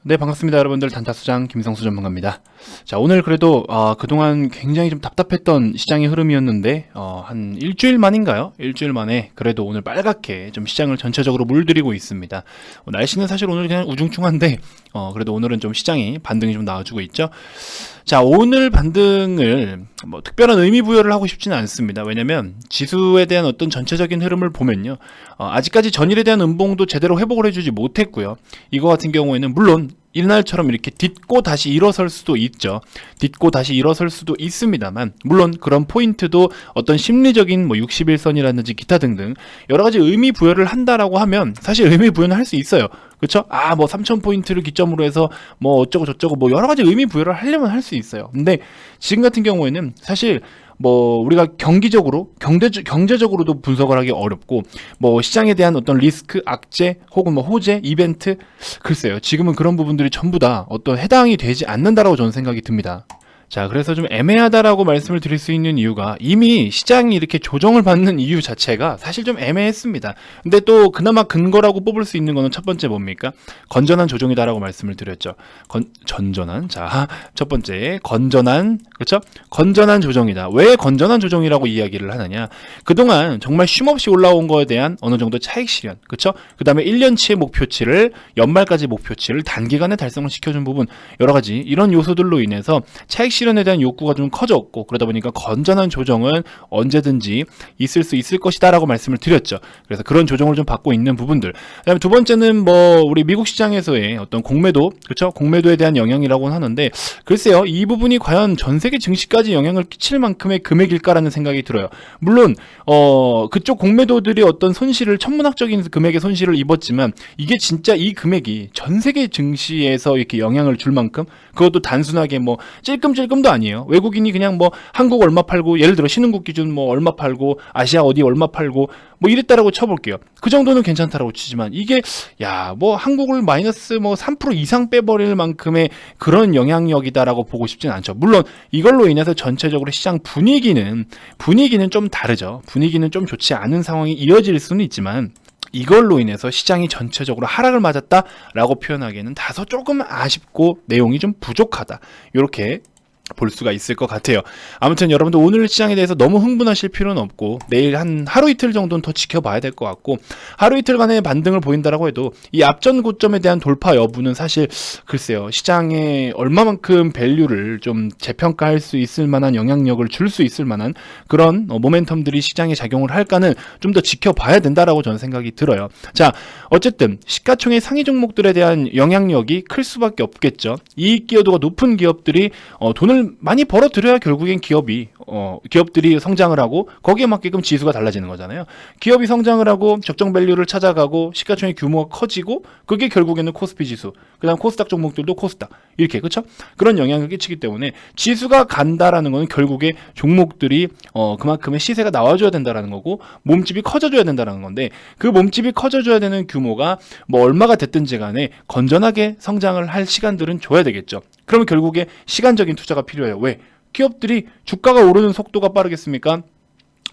네, 반갑습니다. 여러분들. 단타수장 김성수 전문가입니다. 자, 오늘 그래도 그동안 굉장히 좀 답답했던 시장의 흐름이었는데 한 일주일 만인가요? 일주일 만에 그래도 오늘 빨갛게 좀 시장을 전체적으로 물들이고 있습니다. 날씨는 사실 오늘 그냥 우중충한데 그래도 오늘은 좀 시장이 반등이 좀 나와주고 있죠. 자, 오늘 반등을 뭐 특별한 의미 부여를 하고 싶지는 않습니다. 왜냐면 지수에 대한 어떤 전체적인 흐름을 보면요, 아직까지 전일에 대한 음봉도 제대로 회복을 해주지 못했고요. 이거 같은 경우에는 물론 이날처럼 이렇게 딛고 다시 일어설 수도 있죠. 딛고 다시 일어설 수도 있습니다만, 물론 그런 포인트도 어떤 심리적인 뭐 61선이라든지 기타 등등 여러 가지 의미 부여를 한다라고 하면 사실 의미 부여는 할 수 있어요. 그쵸? 뭐 3000포인트를 기점으로 해서 뭐 어쩌고 저쩌고 뭐 여러 가지 의미 부여를 하려면 할 수 있어요. 근데 지금 같은 경우에는 사실 뭐 우리가 경기적으로 경제적으로도 분석을 하기 어렵고, 뭐 시장에 대한 어떤 리스크, 악재 혹은 뭐 호재, 이벤트, 글쎄요, 지금은 그런 부분들이 전부 다 어떤 해당이 되지 않는다라고 저는 생각이 듭니다. 자, 그래서 좀 애매하다라고 말씀을 드릴 수 있는 이유가, 이미 시장이 이렇게 조정을 받는 이유 자체가 사실 좀 애매했습니다. 근데 또 그나마 근거라고 뽑을 수 있는 거는 첫 번째 뭡니까? 건전한 조정이다라고 말씀을 드렸죠. 전전한, 자, 첫 번째 건전한, 그렇죠? 건전한 조정이다. 왜 건전한 조정이라고 이야기를 하느냐? 그동안 정말 쉼없이 올라온 거에 대한 어느 정도 차익 실현, 그렇죠? 그 다음에 1년치의 목표치를, 연말까지 목표치를 단기간에 달성을 시켜준 부분, 여러 가지 이런 요소들로 인해서 차익 실현에 대한 욕구가 좀 커졌고, 그러다 보니까 건전한 조정은 언제든지 있을 수 있을 것이다 라고 말씀을 드렸죠. 그래서 그런 조정을 좀 받고 있는 부분들. 그다음에 두 번째는 뭐 우리 미국 시장에서의 어떤 공매도, 그렇죠? 공매도에 대한 영향이라고 하는데, 글쎄요, 이 부분이 과연 전 세계 증시까지 영향을 끼칠 만큼의 금액일까라는 생각이 들어요. 물론 그쪽 공매도들이 어떤 손실을, 천문학적인 금액의 손실을 입었지만, 이게 진짜 이 금액이 전 세계 증시에서 이렇게 영향을 줄 만큼, 그것도 단순하게 뭐 찔끔찔끔도 아니에요. 외국인이 그냥 뭐 한국 얼마 팔고, 예를 들어 신흥국 기준 뭐 얼마 팔고, 아시아 어디 얼마 팔고 뭐 이랬다라고 쳐볼게요. 그 정도는 괜찮다라고 치지만, 이게 뭐 한국을 마이너스 뭐 3% 이상 빼버릴 만큼의 그런 영향력이다라고 보고 싶진 않죠. 물론 이걸로 인해서 전체적으로 시장 분위기는 좀 다르죠. 분위기는 좀 좋지 않은 상황이 이어질 수는 있지만, 이걸로 인해서 시장이 전체적으로 하락을 맞았다라고 표현하기에는 다소 조금 아쉽고 내용이 좀 부족하다, 이렇게 볼 수가 있을 것 같아요. 아무튼 여러분들, 오늘 시장에 대해서 너무 흥분하실 필요는 없고, 내일 한 하루 이틀 정도는 더 지켜봐야 될 것 같고, 하루 이틀간의 반등을 보인다라고 해도 이 앞전 고점에 대한 돌파 여부는 사실 글쎄요, 시장에 얼마만큼 밸류를 좀 재평가할 수 있을 만한 영향력을 줄 수 있을 만한 그런 모멘텀들이 시장에 작용을 할까는 좀 더 지켜봐야 된다라고 저는 생각이 들어요. 자, 어쨌든 시가총액 상위 종목들에 대한 영향력이 클 수밖에 없겠죠. 이익 기여도가 높은 기업들이 돈을 많이 벌어들여야 결국엔 기업들이 성장을 하고, 거기에 맞게끔 지수가 달라지는 거잖아요. 기업이 성장을 하고 적정 밸류를 찾아가고 시가총액 규모가 커지고, 그게 결국에는 코스피 지수, 그 다음 코스닥 종목들도 코스닥, 이렇게, 그쵸? 그런 영향을 끼치기 때문에 지수가 간다라는 거는 결국에 종목들이 그만큼의 시세가 나와줘야 된다라는 거고, 몸집이 커져줘야 된다라는 건데, 그 몸집이 커져줘야 되는 규모가 뭐 얼마가 됐든지 간에 건전하게 성장을 할 시간들은 줘야 되겠죠. 그러면 결국에 시간적인 투자가 필요해요. 왜? 기업들이 주가가 오르는 속도가 빠르겠습니까?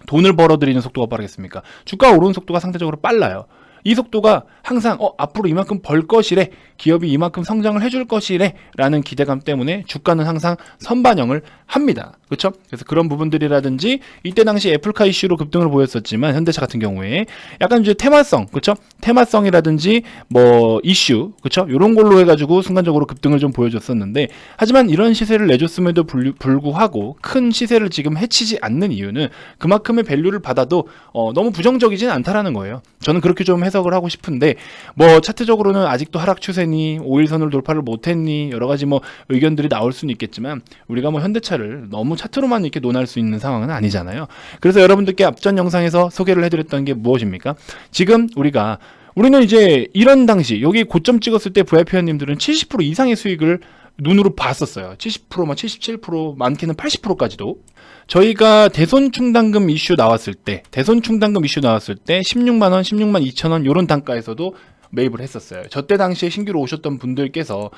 돈을 벌어들이는 속도가 빠르겠습니까? 주가가 오르는 속도가 상대적으로 빨라요. 이 속도가 항상 앞으로 이만큼 벌 것이래, 기업이 이만큼 성장을 해줄 것이래 라는 기대감 때문에 주가는 항상 선반영을 합니다. 그렇죠? 그래서 그런 부분들이라든지, 이때 당시 애플카 이슈로 급등을 보였었지만 현대차 같은 경우에 약간 이제 테마성, 그렇죠? 테마성이라든지 뭐 이슈, 그렇죠? 이런 걸로 해가지고 순간적으로 급등을 좀 보여줬었는데, 하지만 이런 시세를 내줬음에도 불구하고 큰 시세를 지금 해치지 않는 이유는 그만큼의 밸류를 받아도 너무 부정적이진 않다라는 거예요. 저는 그렇게 좀 해석을 하고 싶은데, 뭐 차트적으로는 아직도 하락 추세니, 5일선을 돌파를 못했니, 여러 가지 뭐 의견들이 나올 수는 있겠지만, 우리가 뭐 현대차를 너무 차트로만 이렇게 논할 수 있는 상황은 아니잖아요. 그래서 여러분들께 앞전 영상에서 소개를 해드렸던 게 무엇입니까? 지금 우리는 이제 이런 당시, 여기 고점 찍었을 때 VIP원님들은 70% 이상의 수익을 눈으로 봤었어요. 70%, 77%, 많게는 80%까지도. 저희가 대손 충당금 이슈 나왔을 때 16만 원, 16만 2천 원 요런 단가에서도 매입을 했었어요. 저 때 당시에 신규로 오셨던 분들께서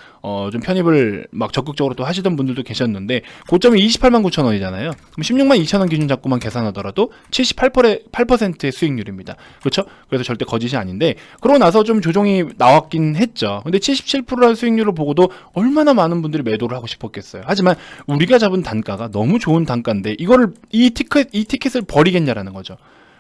좀 편입을 막 적극적으로 또 하시던 분들도 계셨는데 고점이 28만 9천 원이잖아요. 그럼 16만 2천 원 기준 잡고만 계산하더라도 78%의 수익률입니다. 그렇죠? 그래서 절대 거짓이 아닌데 그러고 나서 좀 조정이 나왔긴 했죠. 근데 77%라는 수익률을 보고도 얼마나 많은 분들이 매도를 하고 싶었겠어요. 하지만 우리가 잡은 단가가 너무 좋은 단가인데 이거를 이 티켓을 버리겠냐라는 거죠.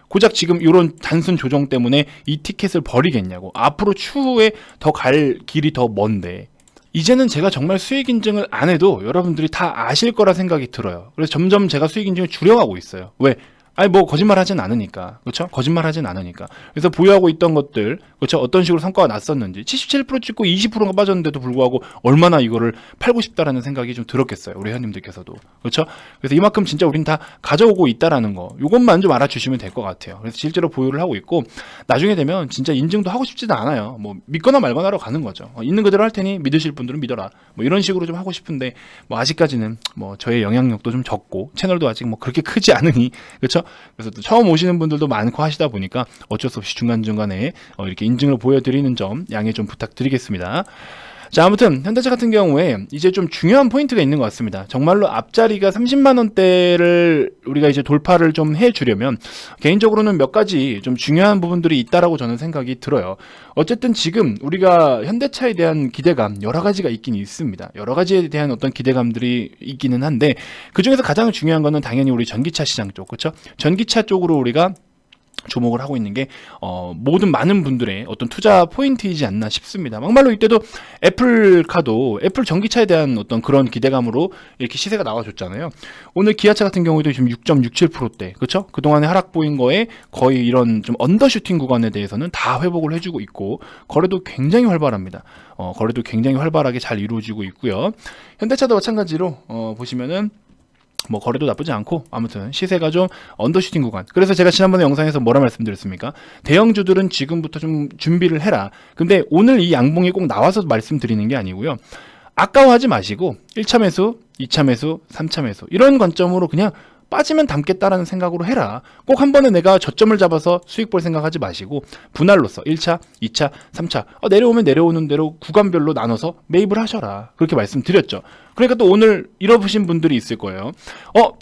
고작 지금 이런 단순 조정 때문에 이 티켓을 버리겠냐고. 앞으로 추후에 더 갈 길이 더 먼데 이제는 제가 정말 수익 인증을 안 해도 여러분들이 다 아실 거라 생각이 들어요. 그래서 점점 제가 수익 인증을 줄여가고 있어요. 왜? 아니 뭐 거짓말 하진 않으니까. 그렇죠? 거짓말 하진 않으니까. 그래서 보유하고 있던 것들 그렇죠? 어떤 식으로 성과가 났었는지 77% 찍고 20%가 빠졌는데도 불구하고 얼마나 이거를 팔고 싶다라는 생각이 좀 들었겠어요. 우리 회원님들께서도. 그렇죠? 그래서 이만큼 진짜 우린 다 가져오고 있다라는 거. 요것만 좀 알아주시면 될 것 같아요. 그래서 실제로 보유를 하고 있고 나중에 되면 진짜 인증도 하고 싶지도 않아요. 뭐 믿거나 말거나 하러 가는 거죠. 있는 그대로 할 테니 믿으실 분들은 믿어라. 뭐 이런 식으로 좀 하고 싶은데 뭐 아직까지는 뭐 저의 영향력도 좀 적고 채널도 아직 뭐 그렇게 크지 않으니 그렇죠? 그래서 또 처음 오시는 분들도 많고 하시다 보니까 어쩔 수 없이 중간중간에 이렇게 인증을 보여드리는 점 양해 좀 부탁드리겠습니다. 자, 아무튼 현대차 같은 경우에 이제 좀 중요한 포인트가 있는 것 같습니다. 정말로 앞자리가 30만 원대를 우리가 이제 돌파를 좀 해주려면 개인적으로는 몇 가지 좀 중요한 부분들이 있다라고 저는 생각이 들어요. 어쨌든 지금 우리가 현대차에 대한 기대감 여러 가지가 있긴 있습니다. 여러 가지에 대한 어떤 기대감들이 있기는 한데 그 중에서 가장 중요한 거는 당연히 우리 전기차 시장 쪽, 그렇죠? 전기차 쪽으로 우리가 주목을 하고 있는 게 모든 많은 분들의 어떤 투자 포인트이지 않나 싶습니다. 막말로 이때도 애플카도 애플 전기차에 대한 어떤 그런 기대감으로 이렇게 시세가 나와줬잖아요. 오늘 기아차 같은 경우에도 지금 6.67%대, 그렇죠? 그동안에 하락 보인 거에 거의 이런 좀 언더슈팅 구간에 대해서는 다 회복을 해주고 있고 거래도 굉장히 활발합니다. 거래도 굉장히 활발하게 잘 이루어지고 있고요. 현대차도 마찬가지로 보시면은 뭐 거래도 나쁘지 않고 아무튼 시세가 좀 언더슈팅 구간. 그래서 제가 지난번에 영상에서 뭐라 말씀드렸습니까? 대형주들은 지금부터 좀 준비를 해라. 근데 오늘 이 양봉이 꼭 나와서 말씀드리는 게 아니고요. 아까워하지 마시고 1차 매수, 2차 매수, 3차 매수 이런 관점으로 그냥 빠지면 담겠다라는 생각으로 해라. 꼭 한 번에 내가 저점을 잡아서 수익 볼 생각하지 마시고 분할로서 1차, 2차, 3차 내려오면 내려오는 대로 구간별로 나눠서 매입을 하셔라. 그렇게 말씀드렸죠. 그러니까 또 오늘 잃어보신 분들이 있을 거예요.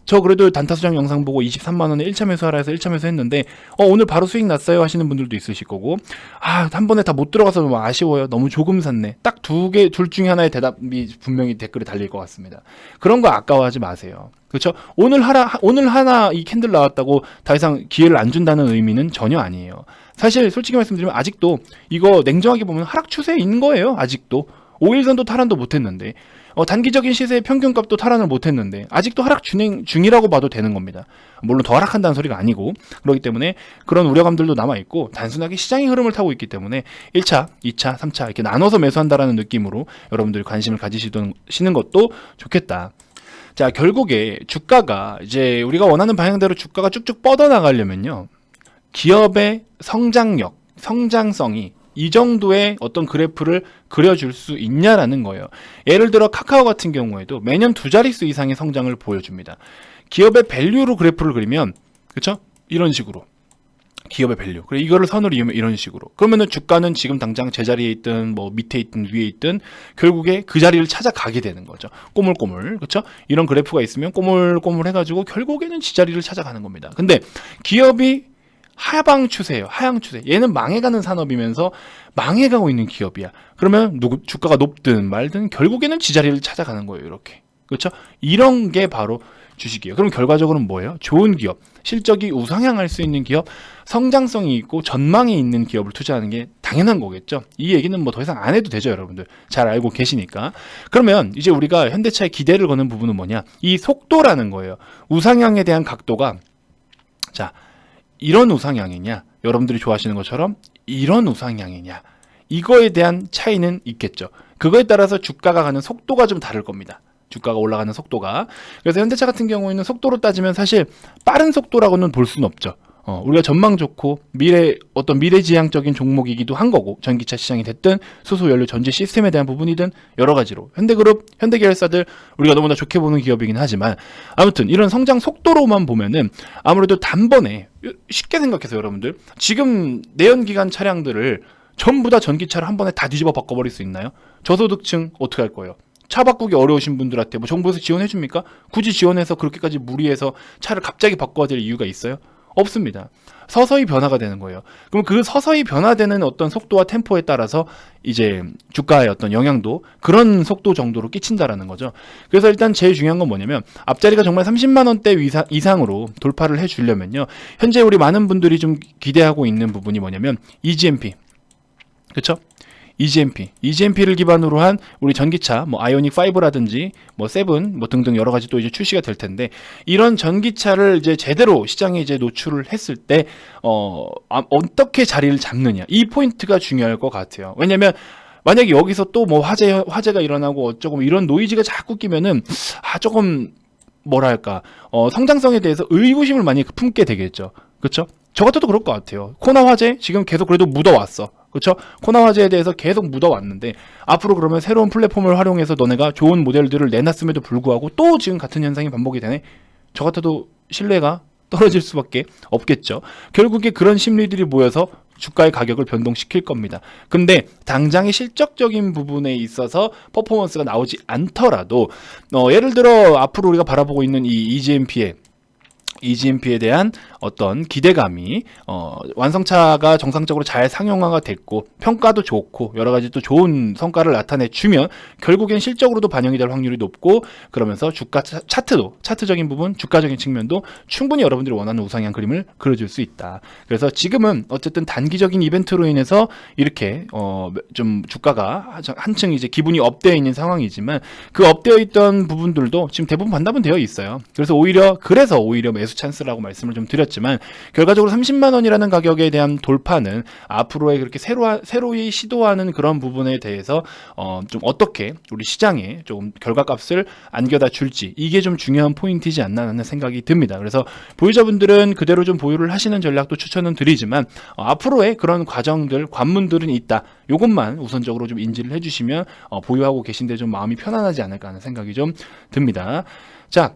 저 그래도 단타 수장 영상 보고 23만 원에 1차 매수하라 해서 1차 매수했는데 오늘 바로 수익 났어요 하시는 분들도 있으실 거고 한 번에 다 못 들어가서 너무 아쉬워요. 너무 조금 샀네. 딱 둘 중에 하나의 대답이 분명히 댓글에 달릴 것 같습니다. 그런 거 아까워하지 마세요. 그렇죠? 오늘 하나 이 캔들 나왔다고 더 이상 기회를 안 준다는 의미는 전혀 아니에요. 사실 솔직히 말씀드리면 아직도 이거 냉정하게 보면 하락 추세에 있는 거예요. 아직도 5일선도 탈환도 못했는데 단기적인 시세의 평균값도 탈환을 못했는데 아직도 하락 중이라고 봐도 되는 겁니다. 물론 더 하락한다는 소리가 아니고 그렇기 때문에 그런 우려감들도 남아있고 단순하게 시장의 흐름을 타고 있기 때문에 1차, 2차, 3차 이렇게 나눠서 매수한다라는 느낌으로 여러분들이 관심을 가지시는 것도 좋겠다. 자, 결국에 주가가 이제 우리가 원하는 방향대로 주가가 쭉쭉 뻗어나가려면요. 기업의 성장력, 성장성이 이 정도의 어떤 그래프를 그려줄 수 있냐라는 거예요. 예를 들어 카카오 같은 경우에도 매년 2자릿수 이상의 성장을 보여줍니다. 기업의 밸류로 그래프를 그리면 그렇죠? 이런 식으로 기업의 밸류. 그리고 이거를 선으로 이으면 이런 식으로. 그러면은 주가는 지금 당장 제자리에 있든 뭐 밑에 있든 위에 있든 결국에 그 자리를 찾아가게 되는 거죠. 꼬물꼬물. 그렇죠? 이런 그래프가 있으면 꼬물꼬물 해가지고 결국에는 지자리를 찾아가는 겁니다. 근데 기업이 하방 추세예요. 하향 추세. 얘는 망해가는 산업이면서 망해가고 있는 기업이야. 그러면 주가가 높든 말든 결국에는 지자리를 찾아가는 거예요. 이렇게. 그렇죠? 이런 게 바로 주식이에요. 그럼 결과적으로는 뭐예요? 좋은 기업, 실적이 우상향할 수 있는 기업, 성장성이 있고 전망이 있는 기업을 투자하는 게 당연한 거겠죠. 이 얘기는 뭐 더 이상 안 해도 되죠, 여러분들. 잘 알고 계시니까. 그러면 이제 우리가 현대차에 기대를 거는 부분은 뭐냐? 이 속도라는 거예요. 우상향에 대한 각도가 자, 이런 우상향이냐? 여러분들이 좋아하시는 것처럼 이런 우상향이냐? 이거에 대한 차이는 있겠죠. 그거에 따라서 주가가 가는 속도가 좀 다를 겁니다. 주가가 올라가는 속도가. 그래서 현대차 같은 경우에는 속도로 따지면 사실 빠른 속도라고는 볼 수는 없죠. 우리가 전망 좋고 미래지향적인 종목이기도 한 거고 전기차 시장이 됐든 수소연료 전지 시스템에 대한 부분이든 여러 가지로 현대그룹, 현대계열사들 우리가 너무나 좋게 보는 기업이긴 하지만 아무튼 이런 성장 속도로만 보면은 아무래도 단번에 쉽게 생각해서 여러분들 지금 내연기관 차량들을 전부 다 전기차를 한 번에 다 뒤집어 바꿔버릴 수 있나요? 저소득층 어떻게 할 거예요? 차 바꾸기 어려우신 분들한테 뭐 정부에서 지원해 줍니까? 굳이 지원해서 그렇게까지 무리해서 차를 갑자기 바꿔야 될 이유가 있어요? 없습니다. 서서히 변화가 되는 거예요. 그럼 그 서서히 변화되는 어떤 속도와 템포에 따라서 이제 주가의 어떤 영향도 그런 속도 정도로 끼친다라는 거죠. 그래서 일단 제일 중요한 건 뭐냐면 앞자리가 정말 30만 원대 이상으로 돌파를 해 주려면요. 현재 우리 많은 분들이 좀 기대하고 있는 부분이 뭐냐면 EGMP. 그렇죠? EGMP를 기반으로 한 우리 전기차, 뭐 아이오닉 5라든지 뭐 7, 뭐 등등 여러 가지 또 이제 출시가 될 텐데 이런 전기차를 이제 제대로 시장에 이제 노출을 했을 때 어떻게 자리를 잡느냐 이 포인트가 중요할 것 같아요. 왜냐면 만약에 여기서 또 뭐 화재가 일어나고 어쩌고 이런 노이즈가 자꾸 끼면은 조금 뭐랄까 성장성에 대해서 의구심을 많이 품게 되겠죠. 그렇죠? 저 같아도 그럴 것 같아요. 코나 화재 지금 계속 그래도 묻어왔어. 그렇죠? 코나 화재에 대해서 계속 묻어왔는데 앞으로 그러면 새로운 플랫폼을 활용해서 너네가 좋은 모델들을 내놨음에도 불구하고 또 지금 같은 현상이 반복이 되네. 저 같아도 신뢰가 떨어질 수밖에 없겠죠. 결국에 그런 심리들이 모여서 주가의 가격을 변동시킬 겁니다. 근데 당장의 실적적인 부분에 있어서 퍼포먼스가 나오지 않더라도 예를 들어 앞으로 우리가 바라보고 있는 이 EGMP에 대한 어떤 기대감이 완성차가 정상적으로 잘 상용화가 됐고 평가도 좋고 여러 가지 또 좋은 성과를 나타내주면 결국엔 실적으로도 반영이 될 확률이 높고 그러면서 주가 차트적인 부분 주가적인 측면도 충분히 여러분들이 원하는 우상향 그림을 그려줄 수 있다. 그래서 지금은 어쨌든 단기적인 이벤트로 인해서 이렇게 좀 주가가 한층 이제 기분이 업되어 있는 상황이지만 그 업되어 있던 부분들도 지금 대부분 반납은 되어 있어요. 그래서 오히려 매수 찬스라고 말씀을 좀 드렸지만 결과적으로 30만 원이라는 가격에 대한 돌파는 앞으로의 그렇게 새로이 시도하는 그런 부분에 대해서 좀 어떻게 우리 시장에 좀 결과값을 안겨다 줄지 이게 좀 중요한 포인트이지 않나 하는 생각이 듭니다. 그래서 보유자분들은 그대로 좀 보유를 하시는 전략도 추천은 드리지만 앞으로의 그런 과정들 관문들은 있다. 요것만 우선적으로 좀 인지를 해주시면 보유하고 계신데 좀 마음이 편안하지 않을까 하는 생각이 좀 듭니다. 자.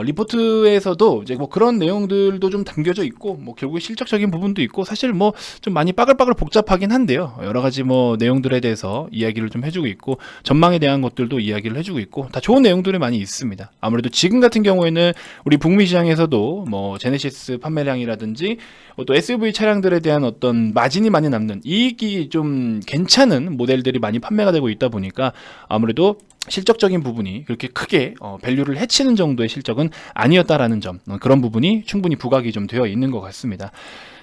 리포트에서도 이제 뭐 그런 내용들도 좀 담겨져 있고, 뭐 결국에 실적적인 부분도 있고, 사실 뭐 좀 많이 빠글빠글 복잡하긴 한데요. 여러 가지 뭐 내용들에 대해서 이야기를 좀 해주고 있고, 전망에 대한 것들도 이야기를 해주고 있고, 다 좋은 내용들이 많이 있습니다. 아무래도 지금 같은 경우에는 우리 북미 시장에서도 뭐 제네시스 판매량이라든지 또 SUV 차량들에 대한 어떤 마진이 많이 남는 이익이 좀 괜찮은 모델들이 많이 판매가 되고 있다 보니까 아무래도 실적적인 부분이 그렇게 크게 밸류를 해치는 정도의 실적은 아니었다라는 점 그런 부분이 충분히 부각이 좀 되어 있는 것 같습니다.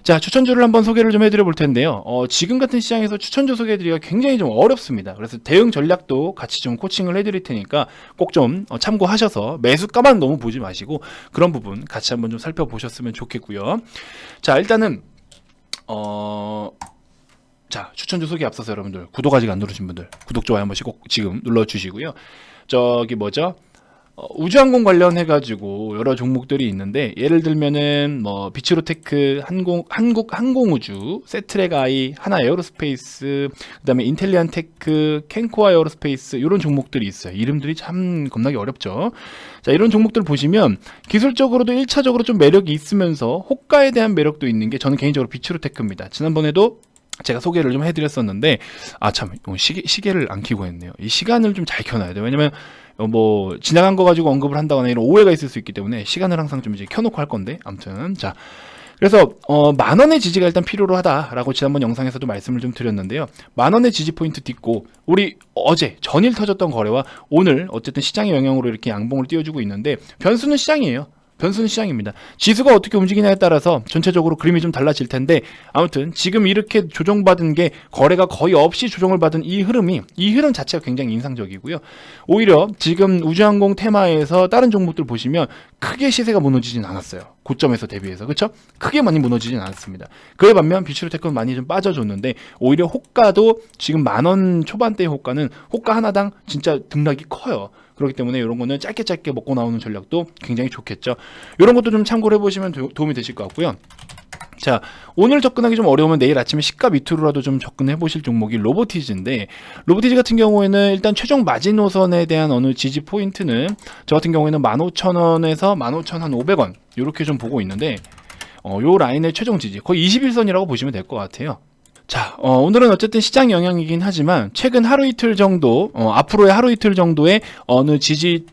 자, 추천주를 한번 소개를 좀 해드려 볼 텐데요. 지금 같은 시장에서 추천주 소개해드리기가 굉장히 좀 어렵습니다. 그래서 대응 전략도 같이 좀 코칭을 해드릴 테니까 꼭 좀 참고하셔서 매수가만 너무 보지 마시고 그런 부분 같이 한번 좀 살펴보셨으면 좋겠고요. 자, 일단은 자, 추천주 소개 앞서서 여러분들 구독 아직 안 누르신 분들 구독 좋아요 한 번씩 꼭 지금 눌러주시고요. 저기 뭐죠? 우주항공 관련해가지고 여러 종목들이 있는데 예를 들면은 뭐 비츠로테크, 한국항공우주, 세트랙 아이, 하나 에어로스페이스, 그다음에 인텔리안테크, 캔코아 에어로스페이스 이런 종목들이 있어요. 이름들이 참 겁나게 어렵죠. 자, 이런 종목들 보시면 기술적으로도 1차적으로 좀 매력이 있으면서 호가에 대한 매력도 있는 게 저는 개인적으로 비츠로테크입니다. 지난번에도 제가 소개를 좀 해드렸었는데 참 시계를 안 켜고 했네요. 이 시간을 좀 잘 켜놔야 돼요. 왜냐면 뭐 지나간 거 가지고 언급을 한다거나 이런 오해가 있을 수 있기 때문에 시간을 항상 좀 이제 켜놓고 할 건데 아무튼 자, 그래서 10,000원의 지지가 일단 필요로 하다라고 지난번 영상에서도 말씀을 좀 드렸는데요. 10,000원의 지지 포인트 딛고 우리 전일 터졌던 거래와 오늘 어쨌든 시장의 영향으로 이렇게 양봉을 띄워주고 있는데 변수는 시장이에요. 변수는 시장입니다. 지수가 어떻게 움직이냐에 따라서 전체적으로 그림이 좀 달라질 텐데 아무튼 지금 이렇게 조정받은 게 거래가 거의 없이 조정을 받은 이 흐름 자체가 굉장히 인상적이고요. 오히려 지금 우주항공 테마에서 다른 종목들 보시면 크게 시세가 무너지진 않았어요. 고점에서 대비해서 그렇죠? 크게 많이 무너지진 않았습니다. 그에 반면 비츠로테크는 많이 좀 빠져줬는데 오히려 호가도 지금 10,000원 초반대의 호가는 호가 하나당 진짜 등락이 커요. 그렇기 때문에 이런 거는 짧게 먹고 나오는 전략도 굉장히 좋겠죠. 이런 것도 좀 참고를 해보시면 도움이 되실 것 같고요. 자, 오늘 접근하기 좀 어려우면 내일 아침에 시가 밑으로라도 좀 접근해 보실 종목이 로보티즈인데 로보티즈 같은 경우에는 일단 최종 마지노선에 대한 어느 지지 포인트는 저 같은 경우에는 15,000원에서 15,500원 이렇게 좀 보고 있는데 요 라인의 최종 지지 거의 21선이라고 보시면 될 것 같아요. 자, 오늘은 어쨌든 시장 영향이긴 하지만 최근 하루 이틀 정도, 앞으로의 하루 이틀 정도의 어느 지지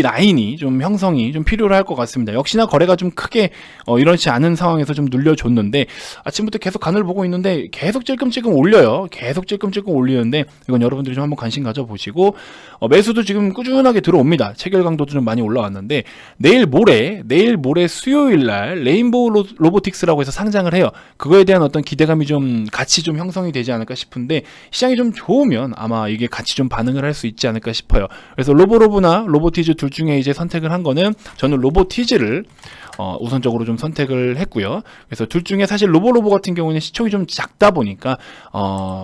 라인이 좀 형성이 좀 필요로 할 것 같습니다. 역시나 거래가 좀 크게 이렇지 않은 상황에서 좀 눌려줬는데 아침부터 계속 간을 보고 있는데 계속 찔끔찔끔 올려요. 계속 찔끔찔끔 올리는데 이건 여러분들이 좀 한번 관심 가져보시고 매수도 지금 꾸준하게 들어옵니다. 체결 강도도 좀 많이 올라왔는데 내일 모레 수요일 날 레인보우 로보틱스라고 해서 상장을 해요. 그거에 대한 어떤 기대감이 좀 같이 좀 형성이 되지 않을까 싶은데 시장이 좀 좋으면 아마 이게 같이 좀 반응을 할 수 있지 않을까 싶어요. 그래서 로보로브나 로보티즈 둘 중에 이제 선택을 한 거는 저는 로보티즈를 우선적으로 좀 선택을 했고요. 그래서 둘 중에 사실 로보로보 같은 경우는 시총이 좀 작다 보니까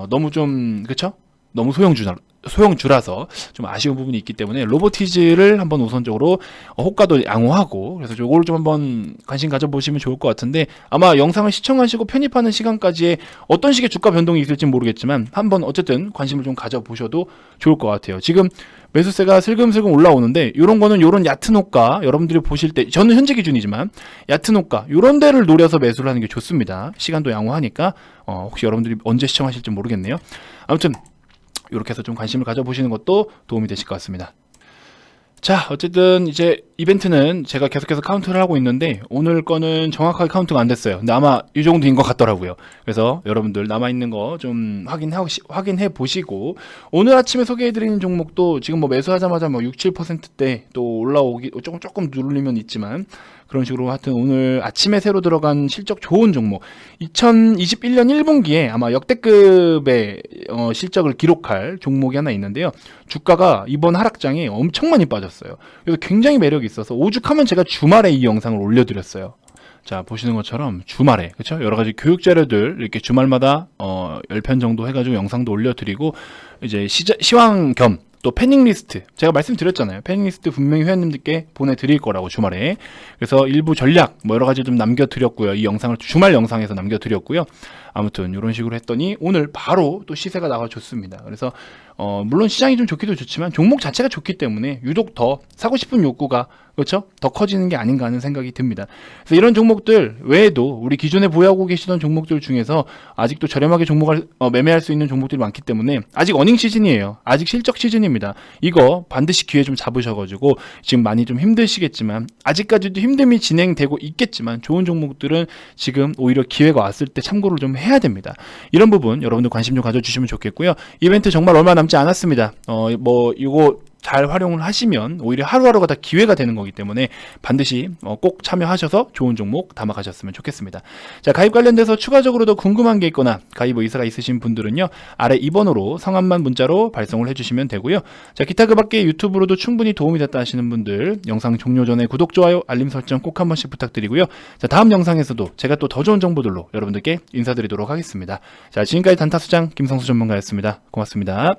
너무 좀 그쵸? 너무 소형주라서 좀 아쉬운 부분이 있기 때문에 로보티즈를 한번 우선적으로 호가도 양호하고 그래서 요거를 좀 한번 관심 가져보시면 좋을 것 같은데 아마 영상을 시청하시고 편입하는 시간까지의 어떤 식의 주가 변동이 있을지 모르겠지만 한번 어쨌든 관심을 좀 가져보셔도 좋을 것 같아요. 지금 매수세가 슬금슬금 올라오는데 요런 거는 요런 얕은 호가 여러분들이 보실 때 저는 현재 기준이지만 얕은 호가 요런 데를 노려서 매수를 하는 게 좋습니다. 시간도 양호하니까 혹시 여러분들이 언제 시청하실지 모르겠네요. 아무튼 이렇게 해서 좀 관심을 가져보시는 것도 도움이 되실 것 같습니다. 자, 어쨌든 이제 이벤트는 제가 계속해서 카운트를 하고 있는데 오늘 거는 정확하게 카운트가 안 됐어요. 근데 아마 이 정도인 것 같더라고요. 그래서 여러분들 남아있는 거 좀 확인해 보시고 오늘 아침에 소개해드리는 종목도 지금 뭐 매수하자마자 뭐 6, 7%대 또 올라오기 조금 누르면 있지만 그런 식으로 하여튼 오늘 아침에 새로 들어간 실적 좋은 종목 2021년 1분기에 아마 역대급의 실적을 기록할 종목이 하나 있는데요. 주가가 이번 하락장에 엄청 많이 빠졌어요. 그래서 굉장히 매력이 있어서 오죽하면 제가 주말에 이 영상을 올려드렸어요. 자, 보시는 것처럼 주말에 그쵸? 여러 가지 교육 자료들 이렇게 주말마다 10편 정도 해가지고 영상도 올려드리고 이제 시황 겸 또 패닝 리스트 제가 말씀드렸잖아요. 패닝 리스트 분명히 회원님들께 보내드릴 거라고 주말에. 그래서 일부 전략 뭐 여러 가지 좀 남겨드렸고요. 이 영상을 주말 영상에서 남겨드렸고요. 아무튼 이런 식으로 했더니 오늘 바로 또 시세가 나와줬습니다. 그래서 물론 시장이 좀 좋기도 좋지만 종목 자체가 좋기 때문에 유독 더 사고 싶은 욕구가 그렇죠? 더 커지는 게 아닌가 하는 생각이 듭니다. 그래서 이런 종목들 외에도 우리 기존에 보유하고 계시던 종목들 중에서 아직도 저렴하게 종목을 매매할 수 있는 종목들이 많기 때문에 아직 어닝 시즌이에요. 아직 실적 시즌입니다. 이거 반드시 기회 좀 잡으셔가지고 지금 많이 좀 힘드시겠지만 아직까지도 힘듦이 진행되고 있겠지만 좋은 종목들은 지금 오히려 기회가 왔을 때 참고를 좀 해야 됩니다. 이런 부분 여러분들 관심 좀 가져주시면 좋겠고요. 이벤트 정말 얼마 남지 않았습니다. 이거 잘 활용을 하시면 오히려 하루하루가 다 기회가 되는 거기 때문에 반드시 꼭 참여하셔서 좋은 종목 담아가셨으면 좋겠습니다. 자, 가입 관련돼서 추가적으로 더 궁금한 게 있거나 가입 의사가 있으신 분들은요 아래 2번으로 성함만 문자로 발송을 해주시면 되고요. 자, 기타 그 밖에 유튜브로도 충분히 도움이 됐다 하시는 분들 영상 종료 전에 구독, 좋아요, 알림 설정 꼭 한 번씩 부탁드리고요. 자, 다음 영상에서도 제가 또 더 좋은 정보들로 여러분들께 인사드리도록 하겠습니다. 자, 지금까지 단타수장 김성수 전문가였습니다. 고맙습니다.